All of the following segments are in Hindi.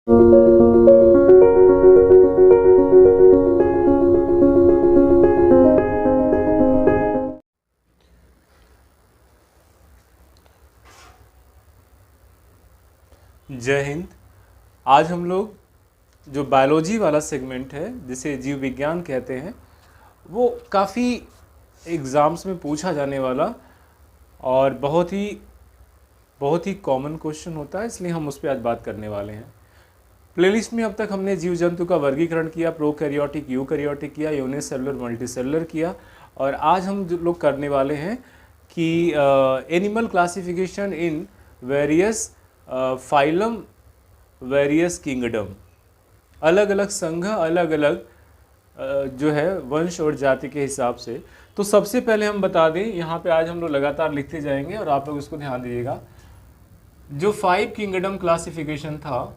जय हिंद। आज हम लोग जो बायोलॉजी वाला सेगमेंट है जिसे जीव विज्ञान कहते हैं, वो काफ़ी एग्ज़ाम्स में पूछा जाने वाला और बहुत ही कॉमन क्वेश्चन होता है, इसलिए हम उस पर आज बात करने वाले हैं। प्लेलिस्ट में अब तक हमने जीव जंतु का वर्गीकरण किया, प्रोकैरियोटिक, यूकैरियोटिक किया, यूनिसेलुलर, मल्टीसेलुलर किया, और आज हम जो लोग करने वाले हैं कि animal classification in various phylum, various kingdom, अलग अलग संघ, अलग अलग जो है वंश और जाति के हिसाब से। तो सबसे पहले हम बता दें, यहाँ पे आज हम लोग लगातार लिखते जाएंगे और आप लोग इसको ध्यान दीजिएगा। जो 5 किंगडम क्लासिफिकेशन था,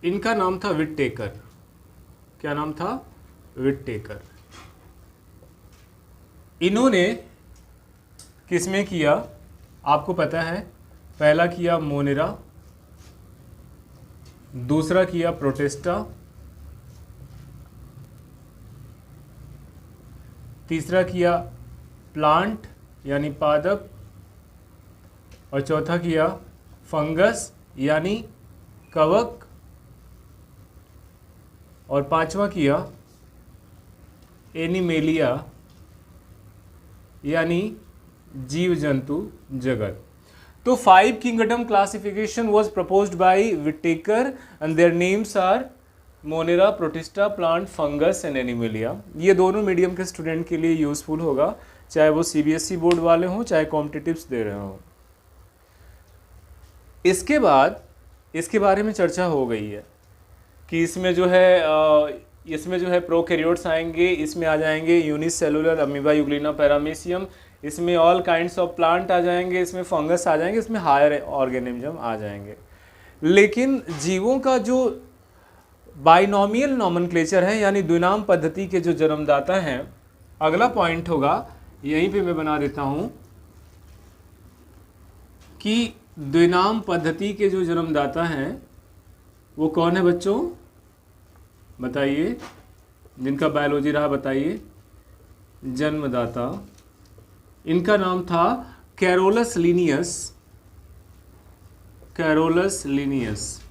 इनका नाम था विटटेकर। क्या नाम था? विटटेकर। इन्होंने किसमें किया आपको पता है? पहला किया मोनेरा, दूसरा किया प्रोटिस्टा, तीसरा किया प्लांट यानी पादप, और चौथा किया फंगस यानी कवक, और पांचवा किया एनिमेलिया यानी जीव जंतु जगत। तो 5 kingdom classification was proposed by Whittaker and their names are Monera, Protista, plant, fungus and Animalia. ये दोनों मीडियम के स्टूडेंट के लिए यूजफुल होगा, चाहे वो सीबीएसई बोर्ड वाले हों, चाहे कॉम्पिटिटिव्स दे रहे हों। इसके बाद इसके बारे में चर्चा हो गई है कि इसमें जो है प्रोकैरियोट्स आएंगे, इसमें आ जाएंगे यूनिसेलुलर, अमीबा, यूग्लिना, पैरामीशियम, इसमें ऑल काइंड्स ऑफ प्लांट आ जाएंगे, इसमें फंगस आ जाएंगे, इसमें हायर ऑर्गेनिज्म आ जाएंगे। लेकिन जीवों का जो बाइनोमियल नॉमेनक्लेचर है, यानी द्विनाम पद्धति के जो जन्मदाता हैं, अगला पॉइंट होगा, यहीं पे मैं बना देता हूं कि द्विनाम पद्धति के जो जन्मदाता हैं वो कौन है बच्चों? बताइए, जिनका बायोलॉजी रहा बताइए। जन्मदाता, इनका नाम था कैरोलस लीनियस। Carolus Linnaeus.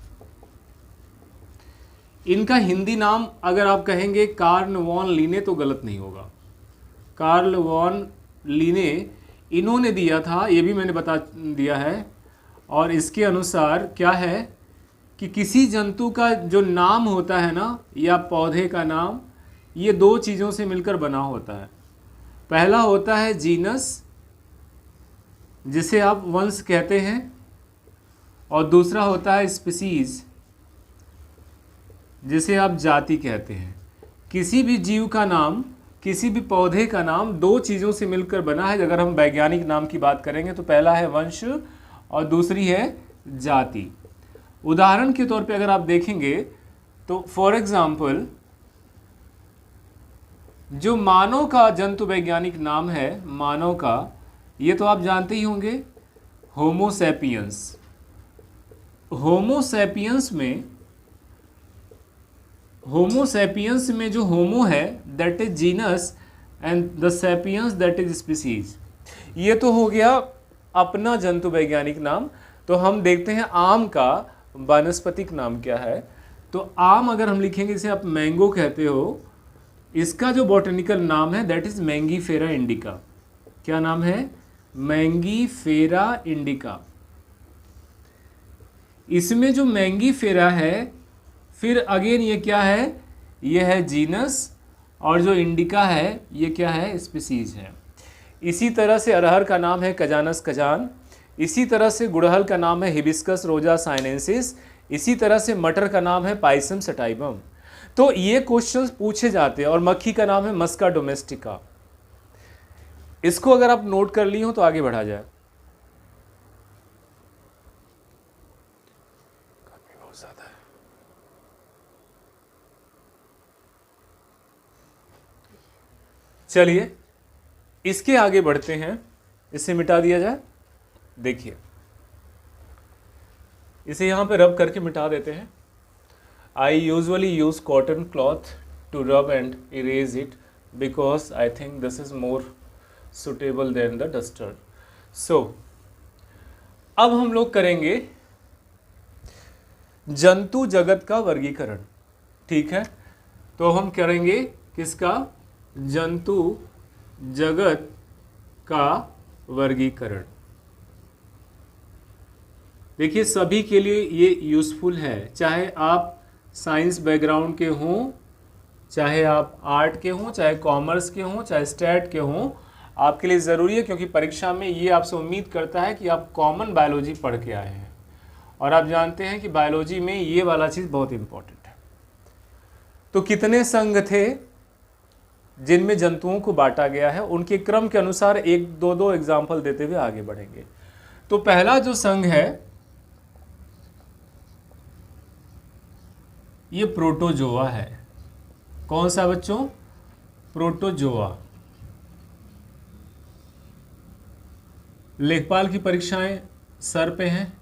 इनका हिंदी नाम अगर आप कहेंगे कार्ल वॉन लीने तो गलत नहीं होगा। कार्ल वॉन लीने इन्होंने दिया था, ये भी मैंने बता दिया है। और इसके अनुसार क्या है कि किसी जंतु का जो नाम होता है ना, या पौधे का नाम, ये दो चीज़ों से मिलकर बना होता है। पहला होता है जीनस, जिसे आप वंश कहते हैं, और दूसरा होता है स्पीसीज, जिसे आप जाति कहते हैं। किसी भी जीव का नाम, किसी भी पौधे का नाम दो चीज़ों से मिलकर बना है। अगर हम वैज्ञानिक नाम की बात करेंगे तो पहला है वंश और दूसरी है जाति। उदाहरण के तौर पे अगर आप देखेंगे तो फॉर एग्जाम्पल जो मानव का जंतु वैज्ञानिक नाम है, मानव का, ये तो आप जानते ही होंगे, होमो सैपियंस। होमो सैपियंस में जो होमो है that is genus and the sapiens that is species. ये तो हो गया अपना जंतु वैज्ञानिक नाम। तो हम देखते हैं आम का वानस्पतिक नाम क्या है। तो आम अगर हम लिखेंगे, जिसे आप मैंगो कहते हो, इसका जो बॉटनिकल नाम है दैट इज मैंगीफेरा इंडिका। क्या नाम है? Mangifera indica. इसमें जो मैंगीफेरा है, फिर अगेन ये क्या है? ये है जीनस, और जो इंडिका है ये क्या है? स्पीसीज है। इसी तरह से अरहर का नाम है कजानस कजान। इसी तरह से गुड़हल का नाम है हिबिस्कस रोजा साइनेंसिस। इसी तरह से मटर का नाम है पाइसम सटाइबम। तो ये क्वेश्चंस पूछे जाते हैं। और मक्खी का नाम है मस्का डोमेस्टिका। इसको अगर आप नोट कर लिए हो तो आगे बढ़ा जाए। बहुत ज़्यादा है। चलिए इसके आगे बढ़ते हैं, इसे मिटा दिया जाए। देखिए इसे यहाँ पे रब करके मिटा देते हैं। I usually use cotton cloth to rub and erase it because I think this is more suitable than the duster. So अब हम लोग करेंगे जंतु जगत का वर्गीकरण। ठीक है, तो हम करेंगे किसका? जंतु जगत का वर्गीकरण। देखिए सभी के लिए ये यूज़फुल है, चाहे आप साइंस बैकग्राउंड के हों, चाहे आप आर्ट के हों, चाहे कॉमर्स के हों, चाहे स्टैट के हों, आपके लिए ज़रूरी है, क्योंकि परीक्षा में ये आपसे उम्मीद करता है कि आप कॉमन बायोलॉजी पढ़ के आए हैं और आप जानते हैं कि बायोलॉजी में ये वाला चीज़ बहुत इम्पोर्टेंट है। तो कितने संघ थे जिनमें जंतुओं को बांटा गया है, उनके क्रम के अनुसार एक दो एग्जाम्पल देते हुए आगे बढ़ेंगे। तो पहला जो संघ है ये प्रोटोजोआ है। कौन सा बच्चों? प्रोटोजोआ। लेखपाल की परीक्षाएं सर पे हैं।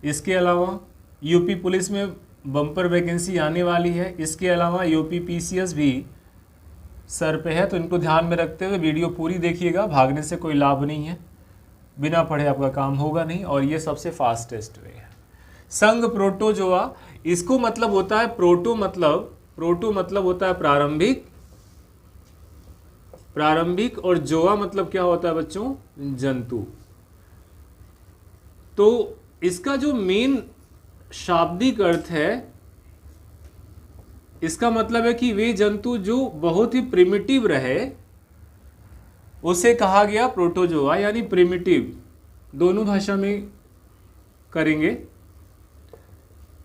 इसके अलावा यूपी पुलिस में बम्पर वैकेंसी आने वाली है। इसके अलावा यूपी पीसीएस भी सर पे है। तो इनको ध्यान में रखते हुए वीडियो पूरी देखिएगा, भागने से कोई लाभ नहीं है, बिना पढ़े आपका काम होगा नहीं, और ये सबसे फास्टेस्ट वे है। संघ प्रोटोजोआ, इसको मतलब होता है प्रोटो मतलब होता है प्रारंभिक, और जोआ मतलब क्या होता है बच्चों? जंतु। तो इसका जो मेन शाब्दिक अर्थ है, इसका मतलब है कि वे जंतु जो बहुत ही प्रिमिटिव रहे उसे कहा गया प्रोटोजोआ, यानी प्रिमिटिव। दोनों भाषा में करेंगे,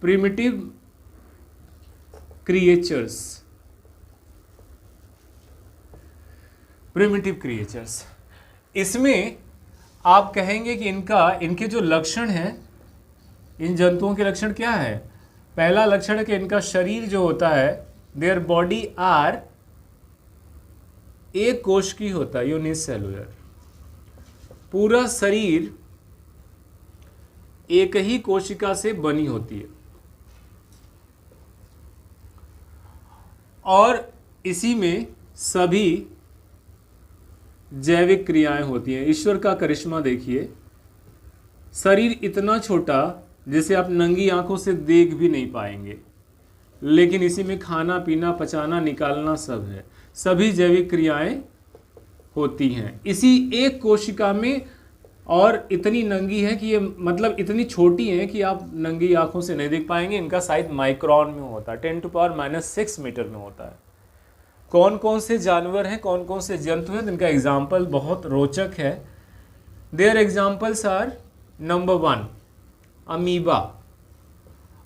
प्रिमिटिव क्रिएचर्स। इसमें आप कहेंगे कि इनके जो लक्षण हैं, इन जंतुओं के लक्षण क्या है? पहला लक्षण है कि इनका शरीर जो होता है, देयर बॉडी आर एक कोश की होता है, यूनिसेलुलर। पूरा शरीर एक ही कोशिका से बनी होती है और इसी में सभी जैविक क्रियाएं होती हैं। ईश्वर का करिश्मा देखिए, शरीर इतना छोटा जिसे आप नंगी आंखों से देख भी नहीं पाएंगे, लेकिन इसी में खाना पीना पचाना निकालना सब है, सभी जैविक क्रियाएं होती हैं इसी एक कोशिका में। और इतनी नंगी है कि ये मतलब इतनी छोटी है कि आप नंगी आंखों से नहीं देख पाएंगे। इनका साइज माइक्रोन में होता है, 10⁻⁻⁶ मीटर में होता है। कौन कौन से जानवर हैं, कौन कौन से जंतु हैं, इनका एग्जाम्पल बहुत रोचक है। There examples are, number 1 amoeba.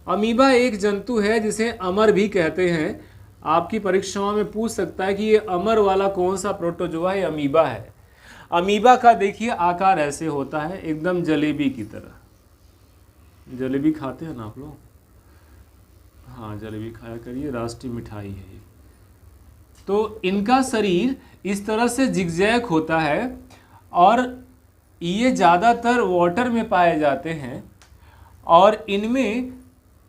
Amoeba एक जंतु है जिसे अमर भी कहते हैं। आपकी परीक्षाओं में पूछ सकता है कि ये अमर वाला कौन सा प्रोटोजोआ है? अमीबा है। अमीबा का देखिए आकार ऐसे होता है, एकदम जलेबी की तरह। जलेबी खाते हैं ना आप लोग? हाँ, जलेबी खाया करिए, राष्ट्रीय मिठाई है ये। तो इनका शरीर इस तरह से जिगजैग होता है और ये ज़्यादातर वाटर में पाए जाते हैं। और इनमें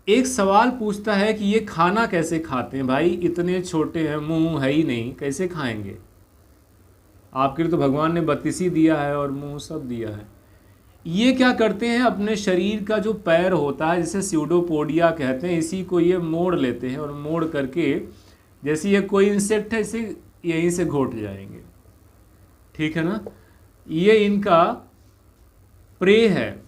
एक सवाल पूछता है कि ये खाना कैसे खाते हैं? भाई इतने छोटे हैं, मुंह है ही नहीं, कैसे खाएंगे? आपके लिए तो भगवान ने बत्तीसी दिया है और मुंह सब दिया है। ये क्या करते हैं, अपने शरीर का जो पैर होता है जिसे स्यूडोपोडिया कहते हैं, इसी को ये मोड़ लेते हैं और मोड़ करके जैसे ये कोई इंसेक्ट है इसे यहीं से घोट जाएंगे। ठीक है ना? ये इनका प्रे है,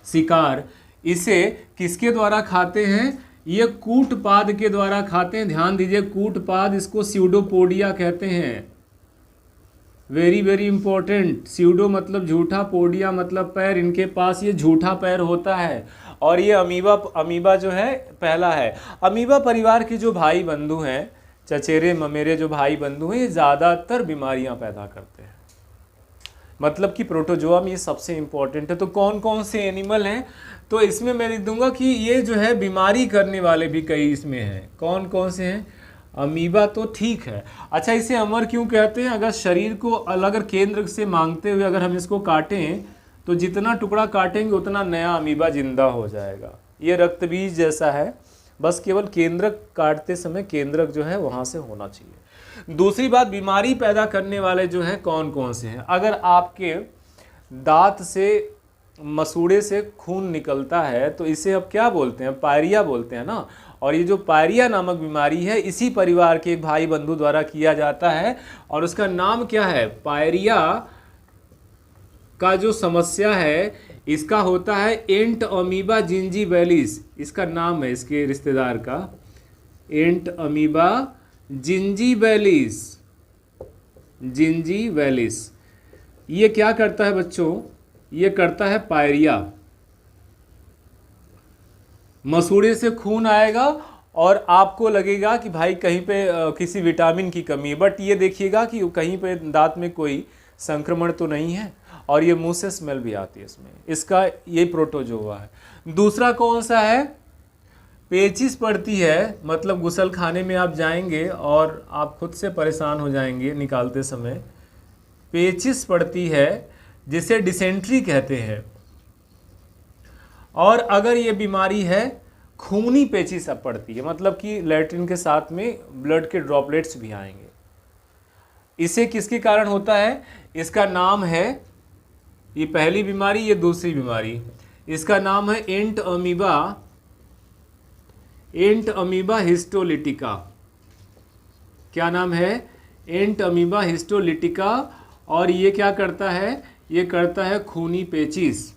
शिकार। इसे किसके द्वारा खाते हैं? ये कूटपाद के द्वारा खाते हैं। ध्यान दीजिए, कूटपाद, इसको स्यूडोपोडिया कहते हैं। Very very important. स्यूडो मतलब झूठा, पोडिया मतलब पैर। इनके पास ये झूठा पैर होता है। और ये अमीबा जो है पहला है। अमीबा परिवार के जो भाई बंधु हैं, चचेरे ममेरे जो भाई बंधु हैं, ये ज़्यादातर बीमारियां पैदा करते हैं। मतलब कि प्रोटोजोआ में ये सबसे इंपॉर्टेंट है। तो कौन कौन से एनिमल हैं, तो इसमें मैं लिख दूंगा कि ये जो है बीमारी करने वाले भी कई इसमें हैं। कौन कौन से हैं? अमीबा तो ठीक है। अच्छा, इसे अमर क्यों कहते हैं? अगर शरीर को अलग केंद्र से मांगते हुए अगर हम इसको काटें तो जितना टुकड़ा काटेंगे उतना नया अमीबा जिंदा हो जाएगा। ये रक्तबीज जैसा है, बस केवल केंद्रक काटते समय केंद्रक जो है वहाँ से होना चाहिए। दूसरी बात, बीमारी पैदा करने वाले जो हैं कौन कौन से हैं? अगर आपके दांत से मसूड़े से खून निकलता है तो इसे अब क्या बोलते हैं? पायरिया बोलते हैं ना। और ये जो पायरिया नामक बीमारी है इसी परिवार के एक भाई बंधु द्वारा किया जाता है और उसका नाम क्या है? पायरिया का जो समस्या है इसका होता है एंट अमीबा जिंजीबैलिस। इसका नाम है इसके रिश्तेदार का, एंट अमीबा जिंजीबैलिस। जिंजीबैलिस ये क्या करता है बच्चों? ये करता है पायरिया। मसूड़े से खून आएगा और आपको लगेगा कि भाई कहीं पे किसी विटामिन की कमी है, बट ये देखिएगा कि कहीं पे दांत में कोई संक्रमण तो नहीं है और ये मुंह से स्मेल भी आती है इसमें। इसका ये प्रोटोजोआ है। दूसरा कौन सा है? पेचिस पड़ती है, मतलब गुसल खाने में आप जाएंगे और आप खुद से परेशान हो जाएंगे निकालते समय। पेचिस पड़ती है जिसे डिसेंट्री कहते हैं। और अगर ये बीमारी है खूनी पेचिस अब पड़ती है, मतलब कि लैट्रिन के साथ में ब्लड के ड्रॉपलेट्स भी आएंगे। इसे किसके कारण होता है? इसका नाम है, ये पहली बीमारी, ये दूसरी बीमारी, इसका नाम है एंट अमीबा हिस्टोलिटिका। क्या नाम है? एंट अमीबा हिस्टोलिटिका। और ये क्या करता है? ये करता है खूनी पेचिस।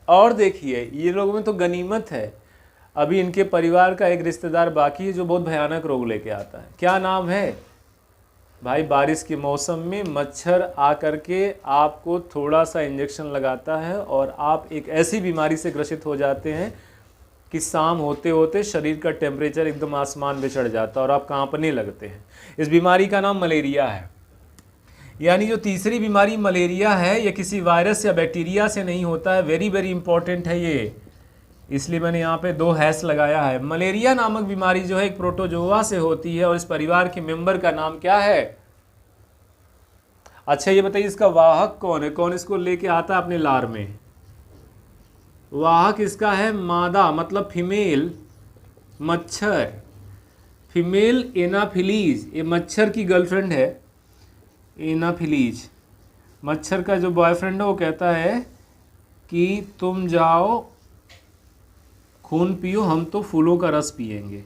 और देखिए ये लोगों में तो गनीमत है, अभी इनके परिवार का एक रिश्तेदार बाकी है जो बहुत भयानक रोग लेके आता है। क्या नाम है भाई? बारिश के मौसम में मच्छर आकर के आपको थोड़ा सा इंजेक्शन लगाता है और आप एक ऐसी बीमारी से ग्रसित हो जाते हैं कि शाम होते होते शरीर का टेम्परेचर एकदम आसमान पे चढ़ जाता है और आप कांपने लगते हैं। इस बीमारी का नाम मलेरिया है। यानी जो तीसरी बीमारी मलेरिया है ये किसी वायरस या बैक्टीरिया से नहीं होता है। वेरी वेरी इंपॉर्टेंट है ये, इसलिए मैंने यहाँ पे 2 हैश लगाया है। मलेरिया नामक बीमारी जो है एक प्रोटोजोआ से होती है और इस परिवार के मेंबर का नाम क्या है? अच्छा ये बताइए इसका वाहक कौन है? कौन इसको लेके आता है अपने लार में? वाहक इसका है मादा, मतलब फीमेल मच्छर, फीमेल एनाफिलीज। ये मच्छर की गर्लफ्रेंड है एनाफिलीज। मच्छर का जो बॉयफ्रेंड है वो कहता है कि तुम जाओ खून पियो, हम तो फूलों का रस पिएंगे।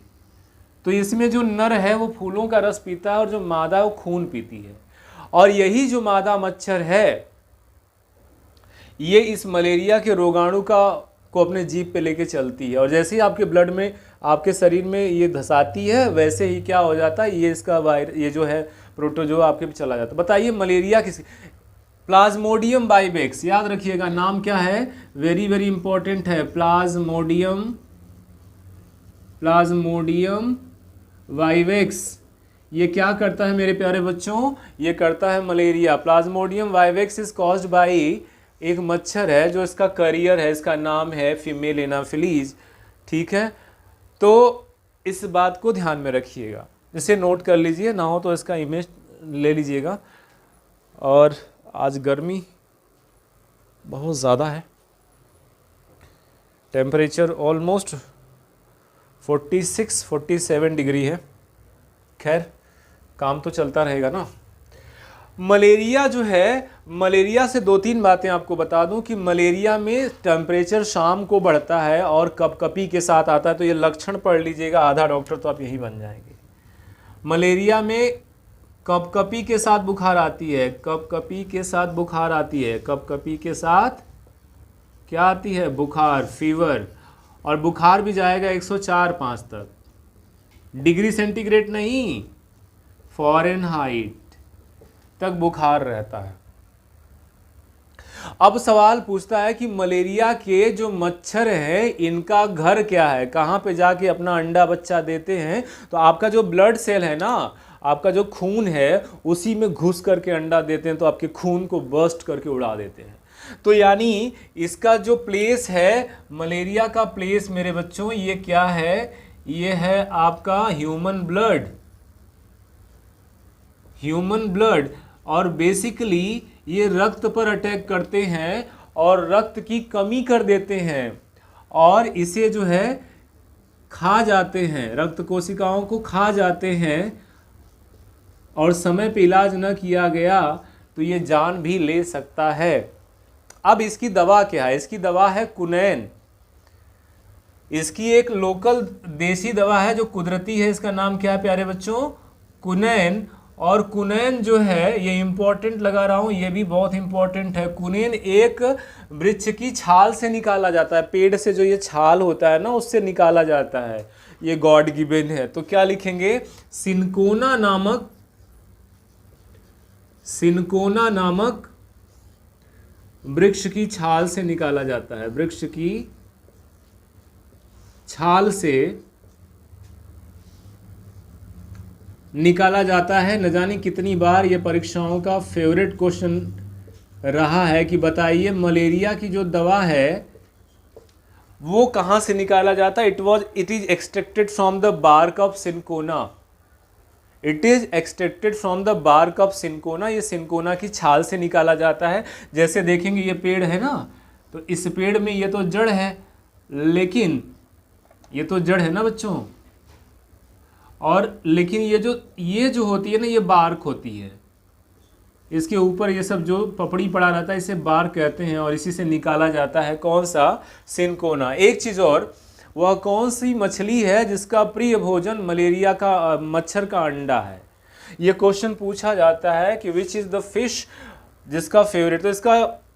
तो इसमें जो नर है वो फूलों का रस पीता है और जो मादा है वो खून पीती है। और यही जो मादा मच्छर है ये इस मलेरिया के रोगाणु को अपने जीभ पे लेके चलती है और जैसे ही आपके ब्लड में, आपके शरीर में ये धसाती है वैसे ही क्या हो जाता है, ये इसका ये जो है प्रोटोजोआ आपके पे चला जाता है। बताइए मलेरिया किसी? प्लाज्मोडियम वाइवेक्स, याद रखिएगा नाम क्या है, वेरी वेरी इंपॉर्टेंट है। Plasmodium vivax. ये क्या करता है मेरे प्यारे बच्चों? ये करता है malaria. Plasmodium vivax is caused by, एक मच्छर है जो इसका करियर है, इसका नाम है फीमेल एनाफिलीज। ठीक है, तो इस बात को ध्यान में रखिएगा, इसे नोट कर लीजिए, ना हो तो इसका इमेज ले लीजिएगा। और आज गर्मी बहुत ज़्यादा है, टेम्परेचर ऑलमोस्ट 46-47 डिग्री है। खैर काम तो चलता रहेगा ना। मलेरिया जो है, मलेरिया से 2-3 बातें आपको बता दूं कि मलेरिया में टेम्परेचर शाम को बढ़ता है और कपकपी के साथ आता है। तो ये लक्षण पढ़ लीजिएगा, आधा डॉक्टर तो आप यही बन जाएंगे। मलेरिया में कपकपी के साथ बुखार आती है, कपकपी के साथ बुखार आती है, कपकपी के साथ क्या आती है? बुखार, फीवर। और बुखार भी जाएगा 104-5 तक, डिग्री सेंटीग्रेड नहीं, फ़ारेनहाइट तक बुखार रहता है। अब सवाल पूछता है कि मलेरिया के जो मच्छर हैं इनका घर क्या है, कहाँ पे जाके अपना अंडा बच्चा देते हैं? तो आपका जो ब्लड सेल है ना, आपका जो खून है उसी में घुस करके अंडा देते हैं, तो आपके खून को बर्स्ट करके उड़ा देते हैं। तो यानी इसका जो प्लेस है, मलेरिया का प्लेस मेरे बच्चों, ये क्या है, ये है आपका ह्यूमन ब्लड। ह्यूमन ब्लड, और बेसिकली ये रक्त पर अटैक करते हैं और रक्त की कमी कर देते हैं, और इसे जो है खा जाते हैं, रक्त कोशिकाओं को खा जाते हैं, और समय पे इलाज न किया गया तो ये जान भी ले सकता है। अब इसकी दवा क्या है? इसकी दवा है कुनैन। इसकी एक लोकल देसी दवा है जो कुदरती है, इसका नाम क्या है प्यारे बच्चों? कुनैन। और कुनैन जो है, ये इंपॉर्टेंट लगा रहा हूं, ये भी बहुत इंपॉर्टेंट है। कुनैन एक वृक्ष की छाल से निकाला जाता है, पेड़ से जो ये छाल होता है ना, उससे निकाला जाता है। ये गॉड गिवन है। तो क्या लिखेंगे? सिनकोना नामक वृक्ष की छाल से निकाला जाता है, वृक्ष की छाल से निकाला जाता है। न जाने कितनी बार ये परीक्षाओं का फेवरेट क्वेश्चन रहा है कि बताइए मलेरिया की जो दवा है वो कहाँ से निकाला जाता है? It is extracted from the bark of cinchona. It is extracted from the bark of cinchona. ये सिनकोना की छाल से निकाला जाता है। जैसे देखेंगे ये पेड़ है ना, तो इस पेड़ में ये तो जड़ है, लेकिन ये तो जड़ है ना बच्चों, और लेकिन ये जो होती है ना, ये बार्क होती है। इसके ऊपर ये सब जो पपड़ी पड़ा रहता है इसे बार्क कहते हैं, और इसी से निकाला जाता है कौन सा? सिनकोना। एक चीज़ और, वह कौन सी मछली है जिसका प्रिय भोजन मलेरिया का मच्छर का अंडा है? ये क्वेश्चन पूछा जाता है कि विच इज़ द फिश जिसका फेवरेट। तो इसका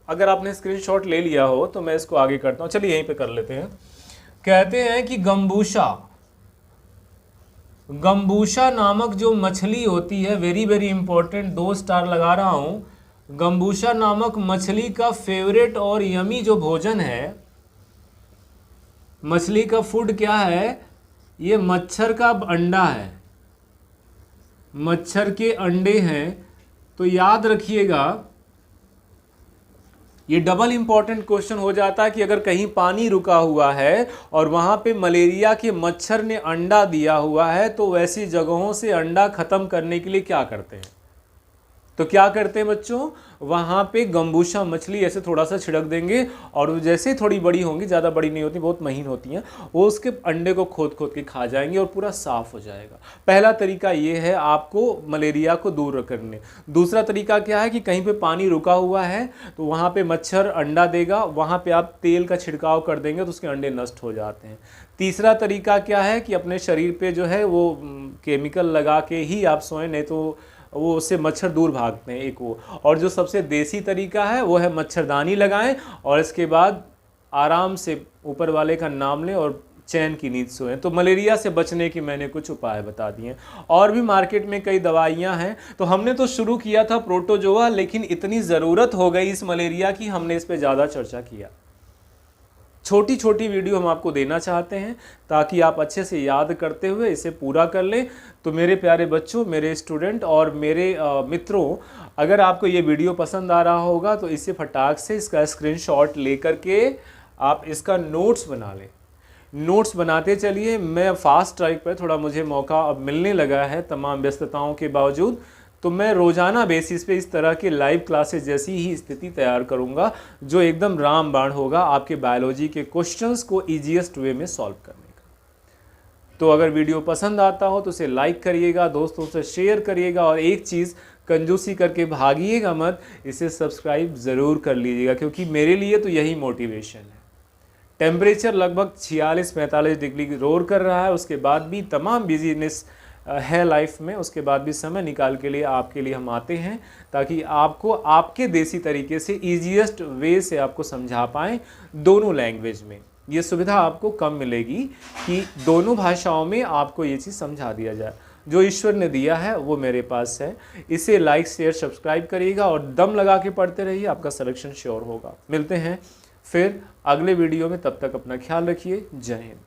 अगर आपने स्क्रीनशॉट ले लिया हो तो मैं इसको आगे करता हूँ, चलिए यहीं पे कर लेते हैं। कहते हैं कि गंबूशा नामक जो मछली होती है, वेरी वेरी इंपॉर्टेंट, 2 स्टार लगा रहा हूं। गंबूशा नामक मछली का फेवरेट और यमी जो भोजन है, मछली का फूड क्या है? ये मच्छर का अंडा है, मच्छर के अंडे हैं। तो याद रखिएगा, ये डबल इंपॉर्टेंट क्वेश्चन हो जाता है कि अगर कहीं पानी रुका हुआ है और वहां पे मलेरिया के मच्छर ने अंडा दिया हुआ है, तो वैसी जगहों से अंडा खत्म करने के लिए क्या करते हैं? तो क्या करते हैं बच्चों? वहां पे गंबूशा मछली ऐसे थोड़ा सा छिड़क देंगे, और जैसे थोड़ी बड़ी होंगी, ज़्यादा बड़ी नहीं होती, बहुत महीन होती हैं, वो उसके अंडे को खोद खोद के खा जाएंगे और पूरा साफ हो जाएगा। पहला तरीका ये है आपको मलेरिया को दूर करने। दूसरा तरीका क्या है कि कहीं पे पानी रुका हुआ है तो वहाँ पे मच्छर अंडा देगा, वहाँ पे आप तेल का छिड़काव कर देंगे तो उसके अंडे नष्ट हो जाते हैं। तीसरा तरीका क्या है कि अपने शरीर पे जो है वो केमिकल लगा के ही आप सोएं, नहीं तो वो उससे मच्छर दूर भागते हैं, एक वो। और जो सबसे देसी तरीका है वो है मच्छरदानी लगाएं, और इसके बाद आराम से ऊपर वाले का नाम लें और चैन की नींद सोएं। तो मलेरिया से बचने की मैंने कुछ उपाय बता दिए। और भी मार्केट में कई दवाइयां हैं। तो हमने तो शुरू किया था प्रोटोजोआ, लेकिन इतनी ज़रूरत हो गई इस मलेरिया की, हमने इस पर ज़्यादा चर्चा किया। छोटी छोटी वीडियो हम आपको देना चाहते हैं ताकि आप अच्छे से याद करते हुए इसे पूरा कर लें। तो मेरे प्यारे बच्चों, मेरे स्टूडेंट और मेरे मित्रों, अगर आपको ये वीडियो पसंद आ रहा होगा तो इसे फटाक से इसका स्क्रीनशॉट लेकर के आप इसका नोट्स बना लें। नोट्स बनाते चलिए। मैं फास्ट ट्रैक पर, थोड़ा मुझे मौका अब मिलने लगा है तमाम व्यस्तताओं के बावजूद, तो मैं रोज़ाना बेसिस पे इस तरह के लाइव क्लासेस जैसी ही स्थिति तैयार करूंगा जो एकदम रामबाण होगा आपके बायोलॉजी के क्वेश्चंस को ईजीएस्ट वे में सॉल्व करने का। तो अगर वीडियो पसंद आता हो तो उसे लाइक करिएगा, दोस्तों से शेयर करिएगा, और एक चीज़ कंजूसी करके भागिएगा मत, इसे सब्सक्राइब ज़रूर कर लीजिएगा, क्योंकि मेरे लिए तो यही मोटिवेशन है। टेम्परेचर लगभग 46-45 डिग्री रोर कर रहा है, उसके बाद भी तमाम बिजीनेस है लाइफ में, उसके बाद भी समय निकाल के लिए आपके लिए हम आते हैं ताकि आपको आपके देसी तरीके से ईजीएस्ट वे से आपको समझा पाएँ दोनों लैंग्वेज में। ये सुविधा आपको कम मिलेगी कि दोनों भाषाओं में आपको ये चीज़ समझा दिया जाए। जो ईश्वर ने दिया है वो मेरे पास है। इसे लाइक शेयर सब्सक्राइब करिएगा और दम लगा के पढ़ते रहिए, आपका सिलेक्शन श्योर होगा। मिलते हैं फिर अगले वीडियो में, तब तक अपना ख्याल रखिए। जय हिंद।